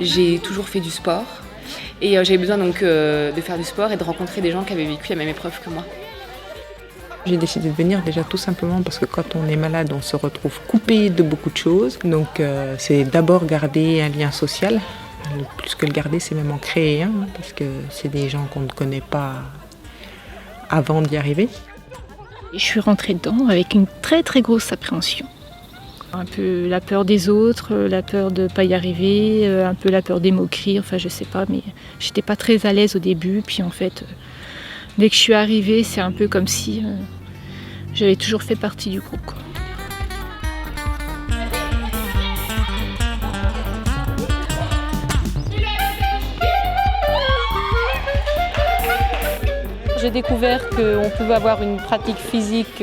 j'ai toujours fait du sport et j'avais besoin donc de faire du sport et de rencontrer des gens qui avaient vécu la même épreuve que moi. J'ai décidé de venir déjà tout simplement parce que quand on est malade, on se retrouve coupé de beaucoup de choses. Donc c'est d'abord garder un lien social. Plus que le garder, c'est même en créer un, parce que c'est des gens qu'on ne connaît pas avant d'y arriver. Je suis rentrée dedans avec une très très grosse appréhension. Un peu la peur des autres, la peur de ne pas y arriver, un peu la peur des moqueries, enfin je sais pas, mais j'étais pas très à l'aise au début. Puis en fait, dès que je suis arrivée, c'est un peu comme si j'avais toujours fait partie du groupe, quoi. J'ai découvert qu'on pouvait avoir une pratique physique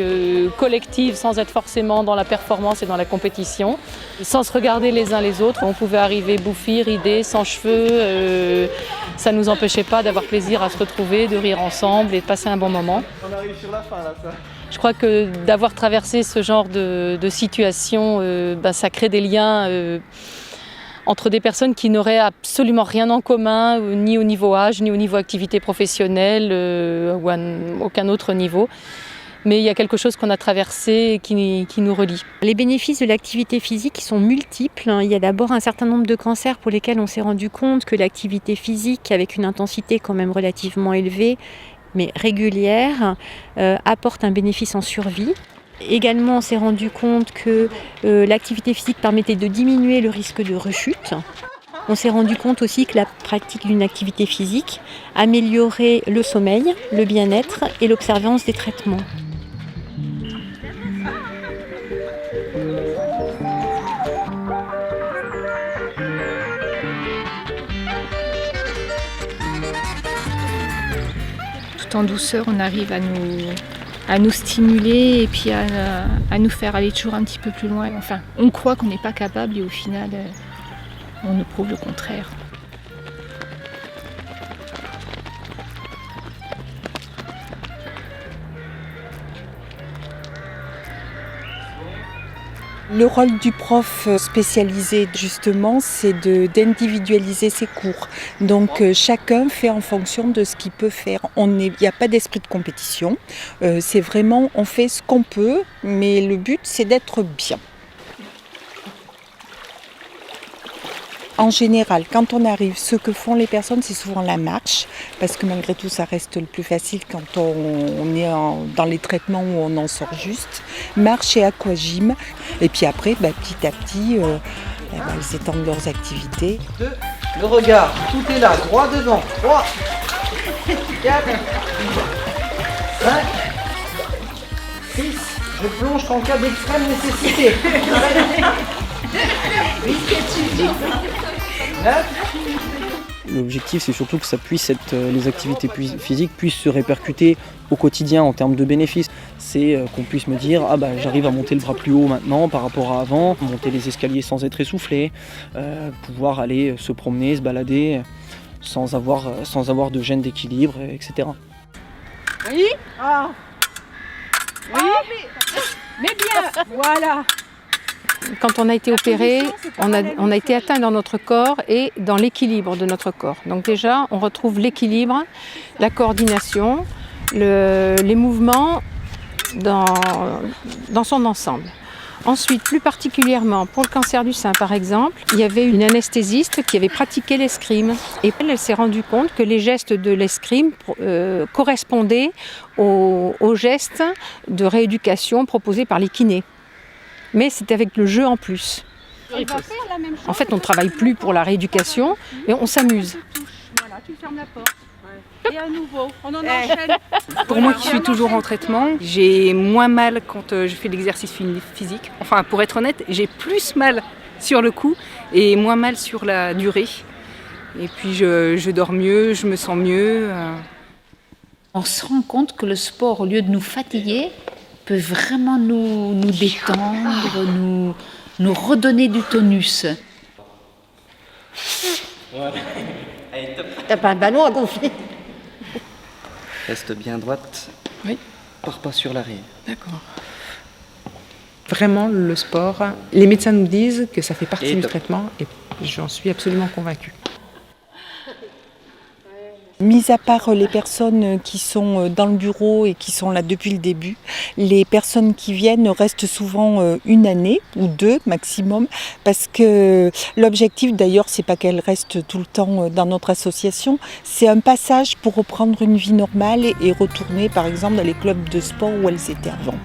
collective sans être forcément dans la performance et dans la compétition. Sans se regarder les uns les autres, on pouvait arriver bouffis, ridés, sans cheveux. Ça ne nous empêchait pas d'avoir plaisir à se retrouver, de rire ensemble et de passer un bon moment. On arrive sur la fin là, ça. Je crois que d'avoir traversé ce genre de situation, ça crée des liens entre des personnes qui n'auraient absolument rien en commun, ni au niveau âge, ni au niveau activité professionnelle, ou à aucun autre niveau. Mais il y a quelque chose qu'on a traversé et qui nous relie. Les bénéfices de l'activité physique sont multiples. Il y a d'abord un certain nombre de cancers pour lesquels on s'est rendu compte que l'activité physique, avec une intensité quand même relativement élevée, mais régulière, apporte un bénéfice en survie. Également, on s'est rendu compte que l'activité physique permettait de diminuer le risque de rechute. On s'est rendu compte aussi que la pratique d'une activité physique améliorait le sommeil, le bien-être et l'observance des traitements. Tout en douceur, on arrive à nous stimuler et puis à nous faire aller toujours un petit peu plus loin. Enfin, on croit qu'on n'est pas capable et au final, on nous prouve le contraire. Le rôle du prof spécialisé, justement, c'est d'individualiser ses cours. Donc chacun fait en fonction de ce qu'il peut faire. Il n'y a pas d'esprit de compétition. C'est vraiment, on fait ce qu'on peut, mais le but, c'est d'être bien. En général, quand on arrive, ce que font les personnes, c'est souvent la marche, parce que malgré tout, ça reste le plus facile quand on est dans les traitements où on en sort juste. Marche et aquagym. Et puis après, petit à petit, ils étendent leurs activités. Le regard, tout est là, droit devant. 3, 4, 5, 6. Je plonge qu'en cas d'extrême nécessité. 8, 9. L'objectif, c'est surtout que ça puisse être, les activités physiques puissent se répercuter au quotidien en termes de bénéfices. C'est qu'on puisse me dire j'arrive à monter le bras plus haut maintenant par rapport à avant, monter les escaliers sans être essoufflé, pouvoir aller se promener, se balader sans avoir de gêne d'équilibre, etc. Oui. Ah. Oui. Mais bien. Voilà. Quand on a été opéré, on a été atteint dans notre corps et dans l'équilibre de notre corps. Donc déjà, on retrouve l'équilibre, la coordination, les mouvements dans son ensemble. Ensuite, plus particulièrement pour le cancer du sein par exemple, il y avait une anesthésiste qui avait pratiqué l'escrime. Et elle s'est rendue compte que les gestes de l'escrime correspondaient aux gestes de rééducation proposés par les kinés. Mais c'est avec le jeu en plus. En fait, on ne travaille plus pour la rééducation, mais on s'amuse. Voilà, tu fermes la porte. Et à nouveau, on en enchaîne. Pour moi qui suis toujours en traitement, j'ai moins mal quand je fais l'exercice physique. Enfin, pour être honnête, j'ai plus mal sur le coup et moins mal sur la durée. Et puis je dors mieux, je me sens mieux. On se rend compte que le sport, au lieu de nous fatiguer, peut vraiment nous détendre, nous redonner du tonus. Voilà. Allez, top. T'as pas un ballon à gonfler? Reste bien droite. Oui. Pars pas sur l'arrière. D'accord. Vraiment, le sport, les médecins nous disent que ça fait partie du traitement et j'en suis absolument convaincue. Mis à part les personnes qui sont dans le bureau et qui sont là depuis le début, les personnes qui viennent restent souvent une année ou 2 maximum, parce que l'objectif d'ailleurs c'est pas qu'elles restent tout le temps dans notre association, c'est un passage pour reprendre une vie normale et retourner par exemple dans les clubs de sport où elles étaient avant.